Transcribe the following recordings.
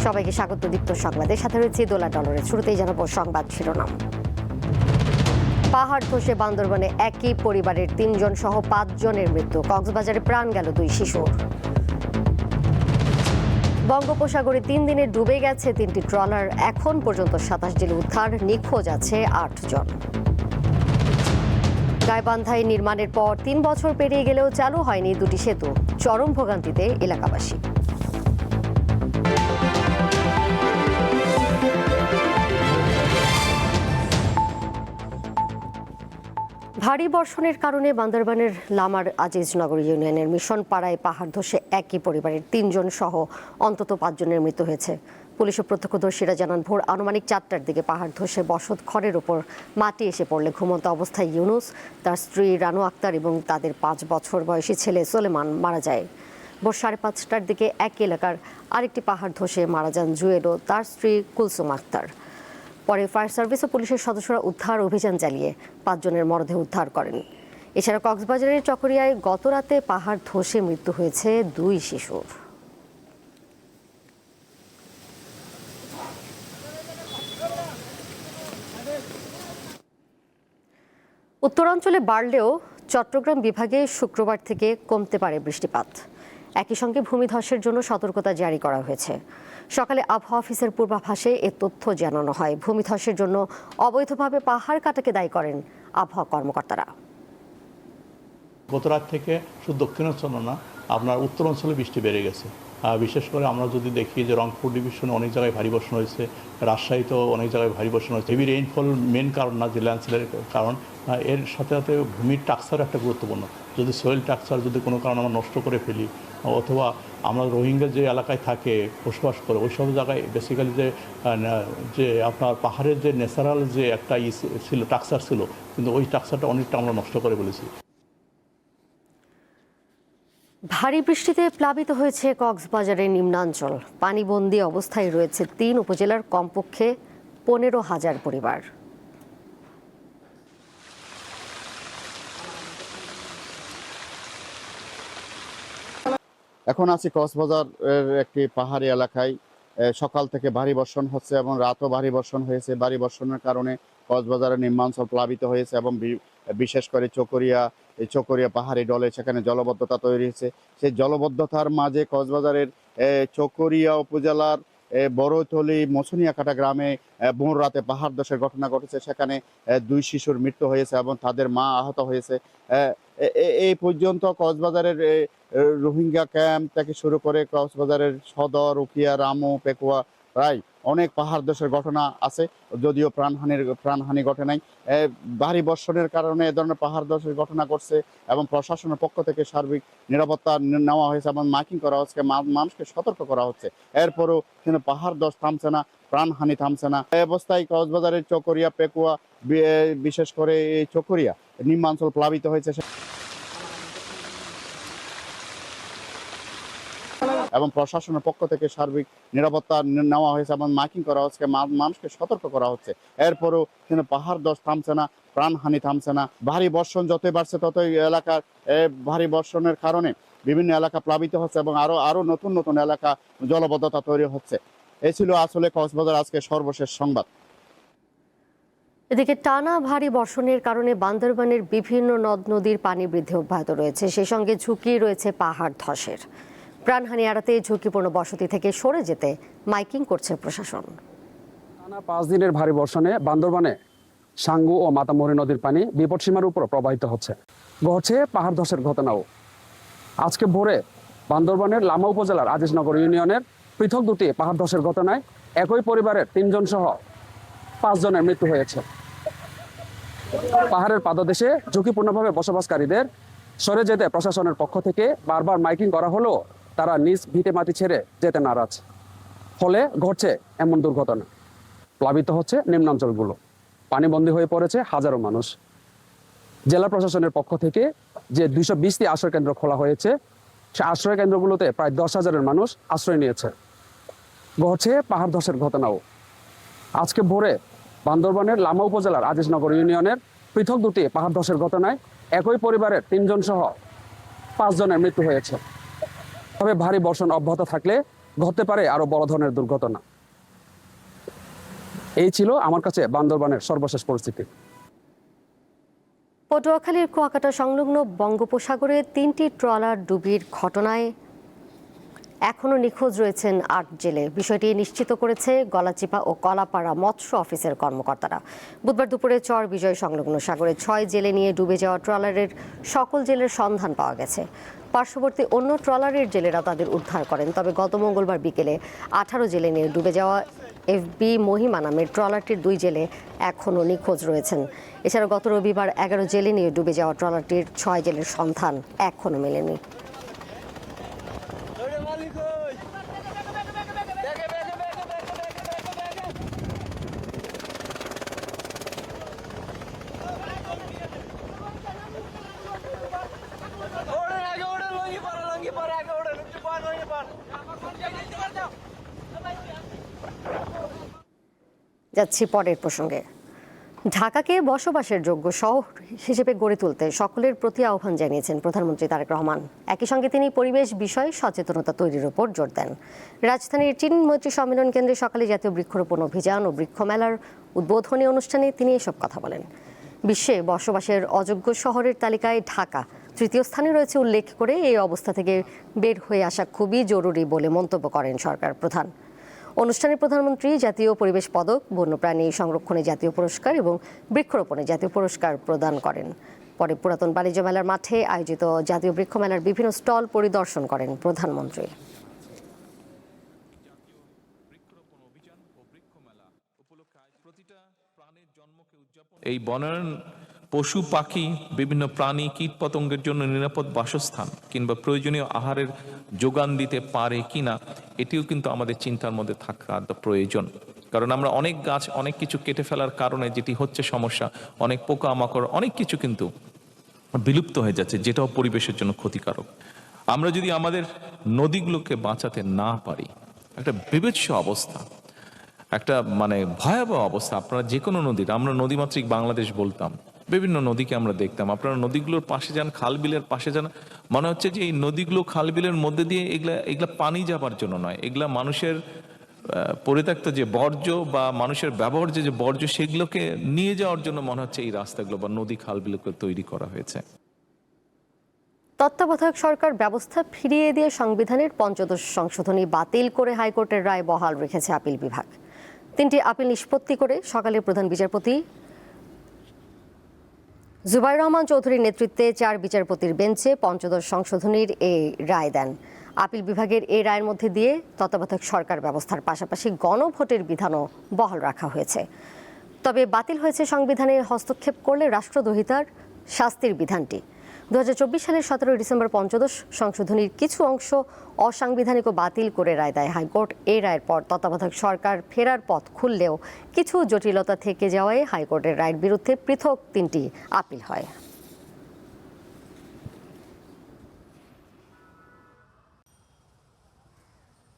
সবাইকে স্বাগত দীপ্ত সংবাদের সাথে রয়েছে দোলা ডলারের। শুরুতেই জানাবো সংবাদ শিরোনাম। পাহাড় ধসে বান্দরবানে একই পরিবারের ৩ জন সহ ৫ জনের মৃত্যু। কক্সবাজারে প্রাণ গেল ২ শিশুর। বঙ্গোপসাগরে ৩ দিনে ডুবে গেছে ৩টি ট্রলার। এখন পর্যন্ত ২৭ জেলে উদ্ধার, নিখোঁজ আছে ৮ জন। গাইবান্ধায় নির্মাণের পর ৩ বছর পেরিয়ে গেলেও চালু হয়নি ২টি সেতু। চরম ভোগান্তিতে এলাকাবাসী। ভারী বর্ষণের কারণে বান্দরবানের লামার আজিজনগর ইউনিয়নের মিশন পাড়ায় পাহাড় ধসে একই পরিবারের ৩ জন সহ অন্তত ৫ জনের মৃত্যু হয়েছে। পুলিশ ও প্রত্যক্ষদর্শীরা জানান, ভোর আনুমানিক ৪টার দিকে পাহাড় ধসে বসত ঘরের উপর মাটি এসে পড়লে ঘুমন্ত অবস্থায় ইউনুস, তার স্ত্রী রানু আক্তার এবং তাদের ৫ বছর বয়সী ছেলে সোলেমান মারা যায়। ভোর ৫:৩০টার দিকে একই এলাকার আরেকটি পাহাড় ধসে মারা যান জুয়েল ও তার স্ত্রী কুলসুম আক্তার। পরে ফায়ার সার্ভিস ও পুলিশের সদস্যরা উদ্ধার অভিযান চালিয়ে ৫ জনের মরদেহ উদ্ধার করেন। এছাড়া কক্সবাজারের চকরিয়ায় গতরাতে পাহাড় ধসে মৃত্যু হয়েছে ২ শিশুর। উত্তরাঞ্চলে বাড়লেও চট্টগ্রাম বিভাগে শুক্রবার থেকে কমতে পারে বৃষ্টিপাত। একই সঙ্গে ভূমিধসের জন্য সতর্কতা জারি করা হয়েছে। সকালে আবহাওয়া অফিসের পূর্বাভাসে এ তথ্য জানানো হয়। ভূমিধসের জন্য অবৈধভাবে পাহাড় কাটাকে দায়ী করেন আবহাওয়া কর্মকর্তারা। গত রাত থেকে শুধু দক্ষিণাঞ্চল না, আপনার উত্তরাঞ্চলে বৃষ্টি বেড়ে গেছে। বিশেষ করে আমরা যদি দেখি যে রংপুর ডিভিশনে অনেক জায়গায় ভারী বর্ষণ হয়েছে, রাজশাহীতেও অনেক জায়গায় ভারী বর্ষণ হয়েছে। হেভি রেইনফল মেন কারণ না, যে ল্যান্ডস্লাইডের কারণ। এর সাথে সাথে ভূমির টাক্সার একটা গুরুত্বপূর্ণ। যদি সয়েল টাক্সার যদি কোনো কারণে আমরা নষ্ট করে ফেলি, অথবা আমরা রোহিঙ্গা যে এলাকায় থাকে বসবাস করে ওই সব জায়গায় বেসিক্যালি যে আপনার পাহাড়ের যে ন্যাচারাল যে একটা ছিল টাক্সার ছিল, কিন্তু ওই টাক্সারটা অনেকটা আমরা নষ্ট করে ফেলেছি। ভারী বৃষ্টিতে প্লাবিত হয়েছে কক্সবাজারের নিম্নাঞ্চল। পানিবন্দী অবস্থায় রয়েছে ৩ উপজেলার কমপক্ষে ১৫,০০০ পরিবার। এখন আছি কক্সবাজারের একটি পাহাড়ি এলাকায়। সকাল থেকে ভারী বর্ষণ হচ্ছে এবং রাতও ভারী বর্ষণ হয়েছে। ভারী বর্ষণের কারণে কক্সবাজারের নিম্নাঞ্চল প্লাবিত হয়েছে এবং বিশেষ করে চকরিয়া পাহাড়ি ডলে সেখানে জলবদ্ধতা তৈরি হয়েছে। সেই জলবদ্ধতার মাঝে কক্সবাজারের চকরিয়া উপজেলার বড়তলি মছুনিয়াকাটা গ্রামে ভোর রাতে পাহাড় ধসের ঘটনা ঘটেছে। সেখানে 2 শিশুর মৃত্যু হয়েছে এবং তাদের মা আহত হয়েছে। এই পর্যন্ত কক্সবাজারের রোহিঙ্গা ক্যাম্প থেকে শুরু করে কক্সবাজারের সদর, উখিয়া, রামু, পেকুয়া প্রায় অনেক পাহাড় ধসের ঘটনা আছে, যদিও প্রাণহানি ঘটে নাই। ভারী বর্ষণের কারণে এ ধরনের পাহাড় ধসের ঘটনা ঘটছে এবং প্রশাসনের পক্ষ থেকে সার্বিক নিরাপত্তা নেওয়া হয়েছে এবং মাইকিং করা হচ্ছে, মানুষকে সতর্ক করা হচ্ছে। এরপরও কিন্তু পাহাড় ধস থামছে না, প্রাণহানি থামছে না। এই অবস্থায় কক্সবাজারের চকরিয়া, পেকুয়া, বিশেষ করে এই চকরিয়া নিম্নাঞ্চল প্লাবিত হয়েছে এবং প্রশাসনের পক্ষ থেকে সার্বিক নিরাপত্তা নেওয়া হয়েছে এবং মাইকিং করা হচ্ছে, মানুষকে সতর্ক করা হচ্ছে। এরপরও কিন্তু পাহাড় ধস থামছে না, প্রাণহানি থামছে না। ভারী বর্ষণ যতই বাড়ছে ততই এলাকার ভারী বর্ষণের কারণে বিভিন্ন এলাকা প্লাবিত হচ্ছে এবং আরো নতুন নতুন এলাকা জলবদ্ধতা তৈরি হচ্ছে। এই ছিল আসলে কক্সবাজার আজকে সর্বশেষ সংবাদ। এদিকে টানা ভারী বর্ষণের কারণে বান্দরবানের বিভিন্ন নদ নদীর পানি বৃদ্ধি অব্যাহত রয়েছে। সেই সঙ্গে ঝুঁকি রয়েছে পাহাড় ধসের। প্রাণহানি এড়াতে ঝুঁকিপূর্ণ বসতি থেকে সরে যেতে মাইকিং করছে প্রশাসন। টানা 5 দিনের ভারী বর্ষণে বান্দরবানে সাঙ্গু ও মাতামুহুরী নদীর পানি বিপদসীমার উপর প্রবাহিত হচ্ছে। ঘটছে পাহাড় ধসের ঘটনাও। আজকে ভোরে বান্দরবানের লামা উপজেলার আজিজনগর ইউনিয়নের পৃথক 2টি পাহাড় ধসের ঘটনায় একই পরিবারের 3 জন সহ 5 জনের মৃত্যু হয়েছে। পাহাড়ের পাদদেশে ঝুঁকিপূর্ণভাবে বসবাসকারীদের সরে যেতে প্রশাসনের পক্ষ থেকে বারবার মাইকিং করা হলেও তারা নিজ ভিটে মাটি ছেড়ে যেতে নারাজ। ফলে ঘটছে এমন দুর্ঘটনা। প্লাবিত হচ্ছে নিম্নাঞ্চলগুলো, পানিবন্দী হয়ে পড়েছে হাজারো মানুষ। জেলা প্রশাসনের পক্ষ থেকে যে 220টি আশ্রয় কেন্দ্র খোলা হয়েছে, সে আশ্রয় কেন্দ্রগুলোতে প্রায় 10,000 মানুষ আশ্রয় নিয়েছে। ঘটছে পাহাড় ধসের ঘটনাও। আজকে ভোরে বান্দরবানের লামা উপজেলার আজিজনগর ইউনিয়নের পৃথক 2টি পাহাড় ধসের ঘটনায় একই পরিবারের 3 জন সহ 5 জনের মৃত্যু হয়েছে। তবে ভারী বর্ষণ অব্যাহত থাকলে ঘটতে পারে আরো বড় ধরনের দুর্ঘটনা। এই ছিল আমার কাছে বান্দরবানের সর্বশেষ পরিস্থিতি। পটুয়াখালীর কুয়াকাটা সংলগ্ন বঙ্গোপসাগরে 3টি ট্রলার ডুবির ঘটনায় এখনও নিখোঁজ রয়েছেন 8 জেলে। বিষয়টি নিশ্চিত করেছে গলাচিপা ও কলাপাড়া মৎস্য অফিসের কর্মকর্তারা। বুধবার দুপুরে চর বিজয় সংলগ্ন সাগরে 6 জেলে নিয়ে ডুবে যাওয়া ট্রলারের সকল জেলের সন্ধান পাওয়া গেছে। পার্শ্ববর্তী অন্য ট্রলারের জেলেরা তাদের উদ্ধার করেন। তবে গত মঙ্গলবার বিকেলে 18 জেলে নিয়ে ডুবে যাওয়া FB মহিমা নামের ট্রলারটির 2 জেলে এখনও নিখোঁজ রয়েছেন। এছাড়া গত রবিবার 11 জেলে নিয়ে ডুবে যাওয়া ট্রলারটির 6 জেলের সন্ধান এখনও মেলেনি। যাচ্ছি পরের প্রসঙ্গে। ঢাকাকে বসবাসের যোগ্য শহর হিসেবে গড়ে তুলতে সকলের প্রতি আহ্বান জানিয়েছেন প্রধানমন্ত্রী তারেক রহমান। একই সঙ্গে তিনি পরিবেশ বিষয়ে সচেতনতা তৈরির উপর জোর দেন। রাজধানীর চীন মৈত্রী সম্মেলন কেন্দ্রে সকালে জাতীয় বৃক্ষরোপণ অভিযান ও বৃক্ষ মেলার উদ্বোধনী অনুষ্ঠানে তিনি এসব কথা বলেন। বিশ্বে বসবাসের অযোগ্য শহরের তালিকায় ঢাকা 3য় স্থানে রয়েছে উল্লেখ করে এই অবস্থা থেকে বের হয়ে আসা খুবই জরুরি বলে মন্তব্য করেন সরকার প্রধান। অনুষ্ঠানে প্রধানমন্ত্রী জাতীয় পরিবেশ পদক, বন্যপ্রাণী সংরক্ষণে জাতীয় পুরস্কার এবং বৃক্ষরোপণে জাতীয় পুরস্কার প্রদান করেন। পরে পুরাতন বাণিজ্য মেলার মাঠে আয়োজিত জাতীয় বৃক্ষ মেলার বিভিন্ন স্টল পরিদর্শন করেন প্রধানমন্ত্রী। এই বনায়ন পশু পাখি, বিভিন্ন প্রাণী, কীট পতঙ্গের জন্য নিরাপদ বাসস্থান কিংবা প্রয়োজনীয় আহারের যোগান দিতে পারে কিনা, এটিও কিন্তু আমাদের চিন্তার মধ্যে থাকা প্রয়োজন। কারণ আমরা অনেক গাছ, অনেক কিছু কেটে ফেলার কারণে যেটি হচ্ছে সমস্যা, অনেক পোকামাকড়, অনেক কিছু কিন্তু বিলুপ্ত হয়ে যাচ্ছে, যেটাও পরিবেশের জন্য ক্ষতিকারক। আমরা যদি আমাদের নদীগুলোকে বাঁচাতে না পারি, একটা বিভৎস অবস্থা, একটা ভয়াবহ অবস্থা। আপনারা যে কোনো নদীর, আমরা নদীমাতৃক বাংলাদেশ বলতাম, বিভিন্ন নদীকে আমরা দেখতাম। আপনারা নদীগুলোর পাশে যান, খাল বিলের পাশে যান, মনে হচ্ছে যে এই নদীগুলো খাল বিলের মধ্যে দিয়ে এগুলা পানি যাবার জন্য নয়, এগুলা মানুষের পরিত্যক্ত যে বর্জ্য বা মানুষের ব্যবহার্য যে বর্জ্য, সেগুলোকে নিয়ে যাওয়ার জন্য মনে হচ্ছে এই রাস্তাগুলো বা নদী খাল বিলগুলো তৈরি করা হয়েছে। তত্ত্বাবধায়ক সরকার ব্যবস্থা ফিরিয়ে দিয়ে সংবিধানের 15 সংশোধনী বাতিল করে হাইকোর্টের রায় বহাল রেখেছে আপিল বিভাগ। 3টি আপিল নিষ্পত্তি করে সকালে প্রধান বিচারপতি জুবাইর রহমান চৌধুরীর নেতৃত্বে 4 বিচারপতির বেঞ্চে 15 সংশোধনীর এই রায় দেন। আপিল বিভাগের এই রায়ের মধ্যে দিয়ে তত্ত্বাবধায়ক সরকার ব্যবস্থার পাশাপাশি গণভোটের বিধানও বহাল রাখা হয়েছে। তবে বাতিল হয়েছে সংবিধানে হস্তক্ষেপ করলে রাষ্ট্রদ্রোহিতার শাস্তির বিধানটি। 2024 সালের 17 ডিসেম্বর 15 সংশোধনীর কিছু অংশ অসাংবিধানিক ও বাতিল করে রায় দেয় হাইকোর্ট। এই রায়ের পর তত্ত্বাবধায়ক সরকার ফেরার পথ খুললেও কিছু জটিলতা থেকে যাওয়ায় হাইকোর্টের রায়ের বিরুদ্ধে পৃথক 3টি আপিল হয়।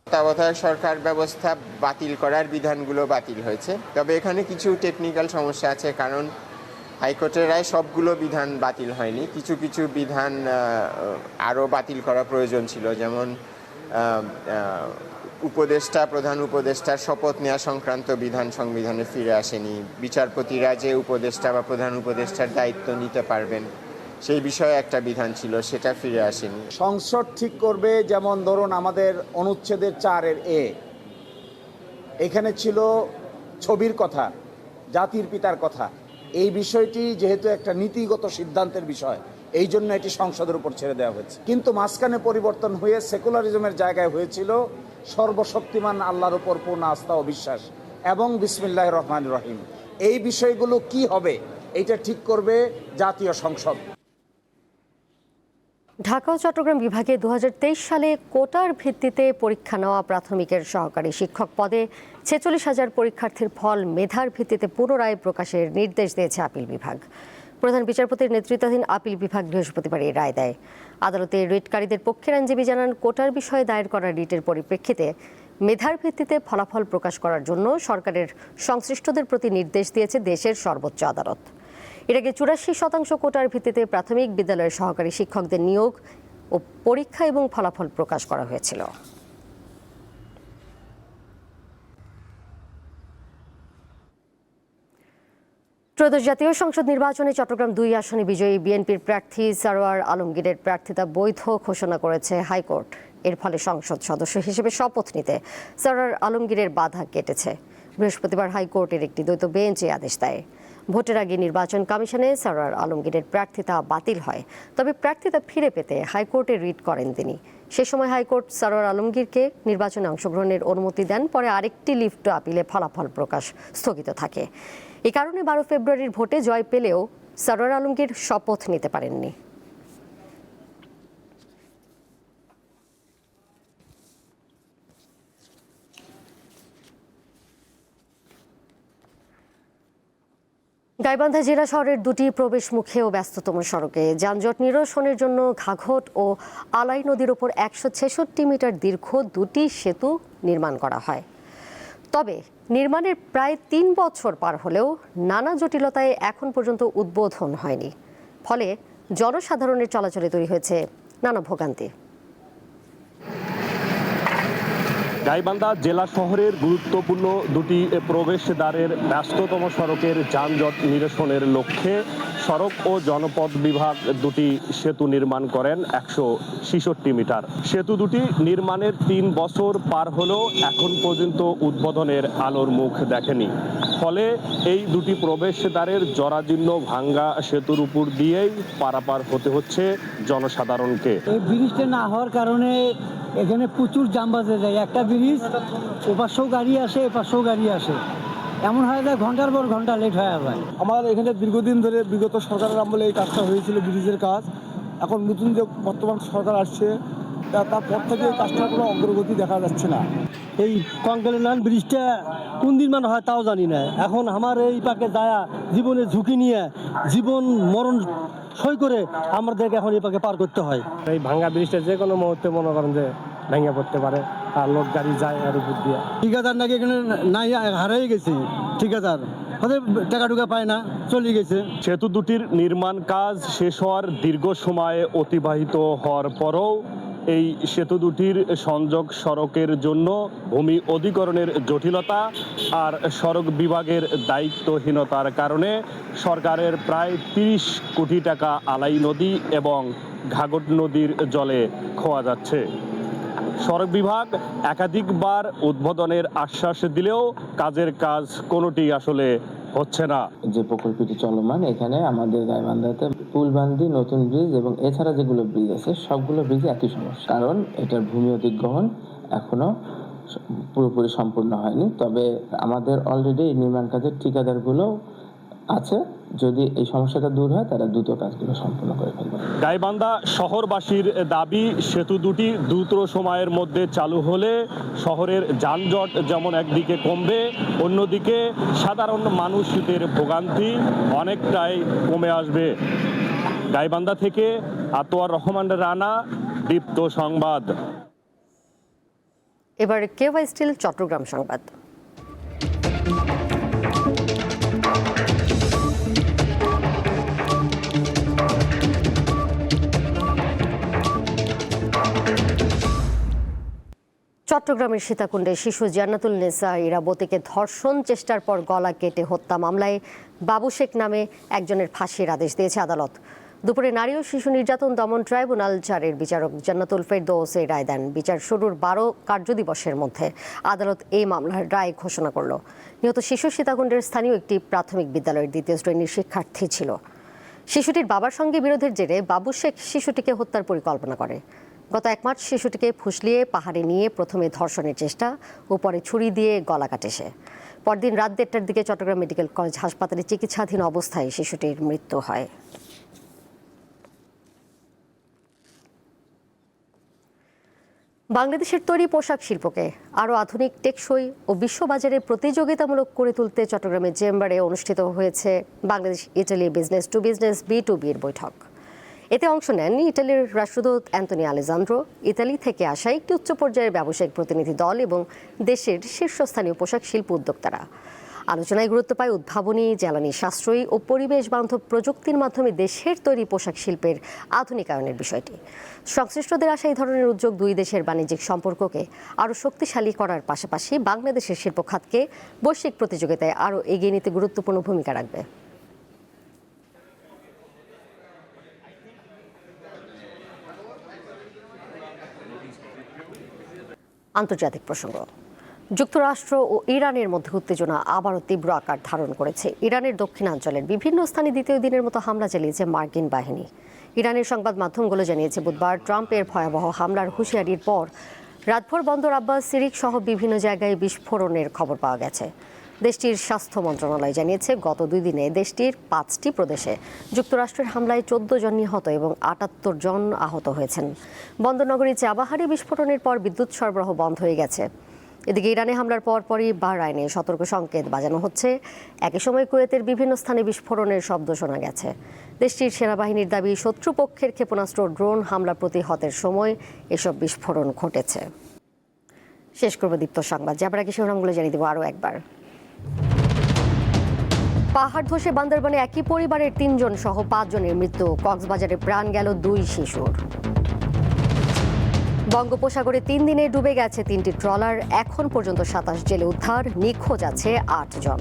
তত্ত্বাবধায়ক সরকার ব্যবস্থা বাতিল করার বিধানগুলো বাতিল হয়েছে, তবে এখানে কিছু টেকনিক্যাল সমস্যা আছে। কারণ হাইকোর্টের রায় সবগুলো বিধান বাতিল হয়নি, কিছু কিছু বিধান আরও বাতিল করা প্রয়োজন ছিল। যেমন প্রধান উপদেষ্টার শপথ নেওয়া সংক্রান্ত বিধান সংবিধানে ফিরে আসেনি। বিচারপতিরা যে উপদেষ্টা বা প্রধান উপদেষ্টার দায়িত্ব নিতে পারবেন, সেই বিষয়ে একটা বিধান ছিল, সেটা ফিরে আসেনি। সংসদ ঠিক করবে, যেমন ধরুন আমাদের অনুচ্ছেদের 4-এর এ, এখানে ছিল ছবির কথা, জাতির পিতার কথা। এই বিষয়টি যেহেতু একটা নীতিগত সিদ্ধান্তের বিষয়, এই জন্য এটি সংসদের উপর ছেড়ে দেওয়া হয়েছে। কিন্তু মাঝখানে পরিবর্তন হয়ে সেকুলারিজমের জায়গায় হয়েছিল সর্বশক্তিমান আল্লাহর উপর পূর্ণ আস্থা ও বিশ্বাস এবং বিসমিল্লাহির রহমানির রহিম। এই বিষয়গুলো কি হবে, এটা ঠিক করবে জাতীয় সংসদ। ঢাকা ও চট্টগ্রাম বিভাগে 2023 সালে কোটার ভিত্তিতে পরীক্ষা নেওয়া প্রাথমিকের সহকারী শিক্ষক পদে 46,000 পরীক্ষার্থীর ফল মেধার ভিত্তিতে পুনরায় প্রকাশের নির্দেশ দিয়েছে আপিল বিভাগ। প্রধান বিচারপতির নেতৃত্বাধীন আপিল বিভাগ বৃহস্পতিবার এই রায় দেয়। আদালতে রিটকারীদের পক্ষের আইনজীবী জানান, কোটার বিষয়ে দায়ের করা রিটের পরিপ্রেক্ষিতে মেধার ভিত্তিতে ফলাফল প্রকাশ করার জন্য সরকারের সংশ্লিষ্টদের প্রতি নির্দেশ দিয়েছে দেশের সর্বোচ্চ আদালত। এর আগে 84% কোটার ভিত্তিতে প্রাথমিক বিদ্যালয়ের সহকারী শিক্ষকদের নিয়োগ ও পরীক্ষা এবং ফলাফল প্রকাশ করা হয়েছিল। ত্রয়োদশ জাতীয় সংসদ নির্বাচনে চট্টগ্রাম 2 আসনে বিজয়ী বিএনপির প্রার্থী সরওয়ার আলমগীরের প্রার্থিতা বৈধ ঘোষণা করেছে হাইকোর্ট। এর ফলে সংসদ সদস্য হিসেবে শপথ নিতে সরওয়ার আলমগীরের বাধা কেটেছে। বৃহস্পতিবার হাইকোর্টের একটি দ্বৈত বেঞ্চ এই আদেশ দেয়। ভোটের আগে নির্বাচন কমিশনে সরওয়ার আলমগীরের প্রার্থিতা বাতিল হয়, তবে প্রার্থিতা ফিরে পেতে হাইকোর্টে রিট করেন তিনি। সে সময় হাইকোর্ট সরওয়ার আলমগীরকে নির্বাচনে অংশগ্রহণের অনুমতি দেন। পরে আরেকটি লিভ টু আপিলে ফলাফল প্রকাশ স্থগিত থাকে। এই কারণে 12 ফেব্রুয়ারির ভোটে জয় পেলেও সরওয়ার আলমগীর শপথ নিতে পারেননি। গাইবান্ধা জেলা শহরের দুটি প্রবেশ মুখে ও ব্যস্ততম সড়কে যানজট নিরসনের জন্য ঘাঘট ও আলাই নদীর ওপর 166 মিটার দীর্ঘ দুটি সেতু নির্মাণ করা হয়। তবে নির্মাণের প্রায় 3 বছর পার হলেও নানা জটিলতায় এখন পর্যন্ত উদ্বোধন হয়নি। ফলে জনসাধারণের চলাচলে তৈরি হয়েছে নানা ভোগান্তি। গাইবান্ধা জেলা শহরের গুরুত্বপূর্ণ দুটি প্রবেশদ্বারের ব্যস্ততম সড়কের যানজট নিরসনের লক্ষ্যে সড়ক ও জনপথ বিভাগ দুটি সেতু নির্মাণ করেন 166 মিটার। সেতু দুটি নির্মাণের 3 বছর পার হলেও এখন পর্যন্ত উদ্বোধনের আলোর মুখ দেখেনি। ফলে এই দুটি প্রবেশদ্বারের জরাজীর্ণ ভাঙ্গা সেতুর উপর দিয়েই পারাপার হতে হচ্ছে জনসাধারণকে। এই ব্রিজটা না হওয়ার কারণে এখানে প্রচুর জাম বাজে যায়। একটা ব্রিজ ওপাশেও গাড়ি আসে, এপাশেও গাড়ি আসে, এমন হয় যায় ঘন্টার পর ঘন্টা লেট হয়ে যায়। আমার এখানে দীর্ঘদিন ধরে বিগত সরকারের আমলে এই কাজটা হয়েছিল, ব্রিজের কাজ। এখন নতুন যে বর্তমান সরকার আসছে তারপর থেকে এই কাজটার কোনো অগ্রগতি দেখা যাচ্ছে না। এই কংক্রিট ব্রিজটা কোন দিন মানে হয় তাও জানি না। এখন আমার এই পাকে যায় জীবনের ঝুঁকি নিয়ে জীবন মরণ সই করে আমাদেরকে এখন এই পাকে পার করতে হয়। এই ভাঙ্গা ব্রিজটা যে কোনো মুহূর্তে মনে করেন যে ভেঙে পড়তে পারে, আর লোক গাড়ি যায় এর উপর দিয়ে। ঠিকাদার নাকি এখানে নাই, হারাই গেছে ঠিকাদার, টাকা টুকা পায় না, চলে গেছে। সেতু দুটির নির্মাণ কাজ শেষ হওয়ার দীর্ঘ সময় অতিবাহিত হওয়ার পরও এই সেতু দুটির সংযোগ সড়কের জন্য ভূমি অধিগ্রহণের জটিলতা আর সড়ক বিভাগের দায়িত্বহীনতার কারণে সরকারের প্রায় 30 কোটি টাকা আলাই নদী এবং ঘাঘট নদীর জলে খোয়া যাচ্ছে। সড়ক বিভাগ একাধিকবার উদ্বোধনের আশ্বাস দিলেও কাজের কাজ কোনোটি আসলে হচ্ছে না। যে প্রকল্পটি চলমান, এখানে আমাদের গাইবান্ধাতে পুলবান্দি, নতুন ব্রিজ এবং এছাড়া যেগুলো ব্রিজ আছে সবগুলো ব্রিজে একই সমস্যা। কারণ এটার ভূমি অধিগ্রহণ এখনো পুরোপুরি সম্পূর্ণ হয়নি। তবে আমাদের অলরেডি নির্মাণ কাজের ঠিকাদারগুলো আছে, যদি এই সমস্যাটা দূর হয় তারা দ্রুত কাজগুলো সম্পূর্ণ করে ফেলবে। গাইবান্ধা শহরবাসীর দাবি, সেতু দুটি দ্রুত সময়ের মধ্যে চালু হলে শহরের যানজট যেমন একদিকে কমবে, অন্যদিকে সাধারণ মানুষদের ভোগান্তি অনেকটাই কমে আসবে। গাইবান্ধা থেকে আতোয়ার রহমান রানা, দীপ্ত সংবাদ। এবার কেওয়াই স্টিল চট্টগ্রাম সংবাদ। চট্টগ্রামের সীতাকুণ্ডে শিশু জান্নাতুল নেসা ইরাবতীকে ধর্ষণ চেষ্টার পর গলা কেটে হত্যা মামলায় বাবু শেখ নামে একজনের ফাঁসির আদেশ দিয়েছে আদালত। দুপুরে নারী ও শিশু নির্যাতন দমন ট্রাইব্যুনাল 4-এর বিচারক জান্নাতুল ফেরদৌস এই রায় দেন। বিচার শুরুর 12 কার্যদিবসের মধ্যে আদালত এই মামলার রায় ঘোষণা করল। নিহত শিশু সীতাকুণ্ডের স্থানীয় একটি প্রাথমিক বিদ্যালয়ের 2য় শ্রেণীর শিক্ষার্থী ছিল। শিশুটির বাবার সঙ্গে বিরোধের জেরে বাবু শেখ শিশুটিকে হত্যার পরিকল্পনা করে। গত 1 মার্চ শিশুটিকে ফুসলিয়ে পাহাড়ে নিয়ে প্রথমে ধর্ষণের চেষ্টা ও পরে ছুরি দিয়ে গলা কাটে সে। পরদিন রাত 1টার দিকে চট্টগ্রাম মেডিকেল কলেজ হাসপাতালে চিকিৎসাধীন অবস্থায় শিশুটির মৃত্যু হয়। বাংলাদেশের তৈরি পোশাক শিল্পকে আরও আধুনিক, টেকসই ও বিশ্ববাজারে প্রতিযোগিতামূলক করে তুলতে চট্টগ্রামের চেম্বারে অনুষ্ঠিত হয়েছে Bangladesh Italy business to business B2B-র বৈঠক। এতে অংশ নেন ইটালির রাষ্ট্রদূত অ্যান্তোনিও আলেজান্দ্রো, ইতালি থেকে আসা একটি উচ্চ পর্যায়ের ব্যবসায়িক প্রতিনিধি দল এবং দেশের শীর্ষস্থানীয় পোশাক শিল্প উদ্যোক্তারা। আলোচনায় গুরুত্ব পায় উদ্ভাবনী, জ্বালানি সাশ্রয়ী ও পরিবেশ বান্ধব প্রযুক্তির মাধ্যমে দেশের তৈরি পোশাক শিল্পের আধুনিকায়নের বিষয়টি। সংশ্লিষ্টদের আশা এই ধরনের উদ্যোগ দুই দেশের বাণিজ্যিক সম্পর্ককে আরও শক্তিশালী করার পাশাপাশি বাংলাদেশের শিল্প খাতকে বৈশ্বিক প্রতিযোগিতায় আরও এগিয়ে নিতে গুরুত্বপূর্ণ ভূমিকা রাখবে। আন্তর্জাতিক প্রসঙ্গ। যুক্তরাষ্ট্র ও ইরানের মধ্যে উত্তেজনা আবারও তীব্র আকার ধারণ করেছে। ইরানের দক্ষিণাঞ্চলের বিভিন্ন স্থানে দ্বিতীয় দিনের মতো হামলা চালিয়েছে মার্কিন বাহিনী। ইরানের সংবাদ মাধ্যমগুলো জানিয়েছে বুধবার ট্রাম্পের ভয়াবহ হামলার হুঁশিয়ারির পর রাতভর বন্দর আব্বাস সিরিক সহ বিভিন্ন জায়গায় বিস্ফোরণের খবর পাওয়া গেছে। দেশটির স্বাস্থ্য মন্ত্রণালয় জানিয়েছে গত 2 দিনে দেশটির 5টি প্রদেশে যুক্তরাষ্ট্রের হামলায় 14 জন নিহত এবং 78 জন আহত হয়েছেন। বন্দরনগরী চাবাহারে বিস্ফোরণের পর বিদ্যুৎ সরবরাহ বন্ধ হয়ে গেছে। এদিকে ইরানে হামলার পরপরই বাহরাইনে সতর্ক সংকেত বাজানো হচ্ছে। একই সময় কুয়েতের বিভিন্ন স্থানে বিস্ফোরণের শব্দ শোনা গেছে। দেশটির সেনাবাহিনীর দাবি শত্রুপক্ষের ক্ষেপণাস্ত্র ড্রোন হামলা প্রতিহতের সময় এসব বিস্ফোরণ ঘটেছে। শেষ করব দীপ্ত সংবাদ, যাবার আগে শিরোনামগুলো জানিয়ে দেবো আরও একবার। পাহাড় ধসে বান্দরবানে একই পরিবারের 3 জন সহ 5 জনের মৃত্যু। কক্সবাজারে প্রাণ গেল 2 শিশুর। বঙ্গোপসাগরে 3 দিনে ডুবে গেছে 3টি ট্রলার। এখন পর্যন্ত 27 জেলে উদ্ধার, নিখোঁজ আছে 8 জন।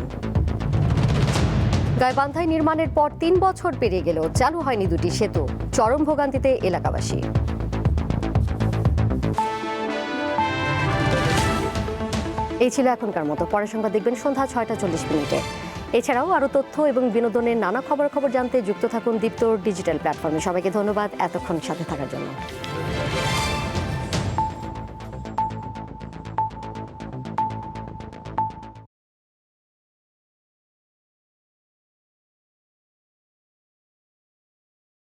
গাইবান্ধায় নির্মাণের পর 3 বছর পেরিয়ে গেলেও চালু হয়নি 2টি সেতু, চরম ভোগান্তিতে এলাকাবাসী। এই ছিল এখনকার মতো। পরের সংবাদ দেখবেন সন্ধ্যা 6টা 40 মিনিটে। এছাড়াও আরও তথ্য এবং বিনোদনের নানা খবর জানতে যুক্ত থাকুন দীপ্তর ডিজিটাল প্ল্যাটফর্মে। সবাইকে ধন্যবাদ এতক্ষণ সাথে থাকার জন্য।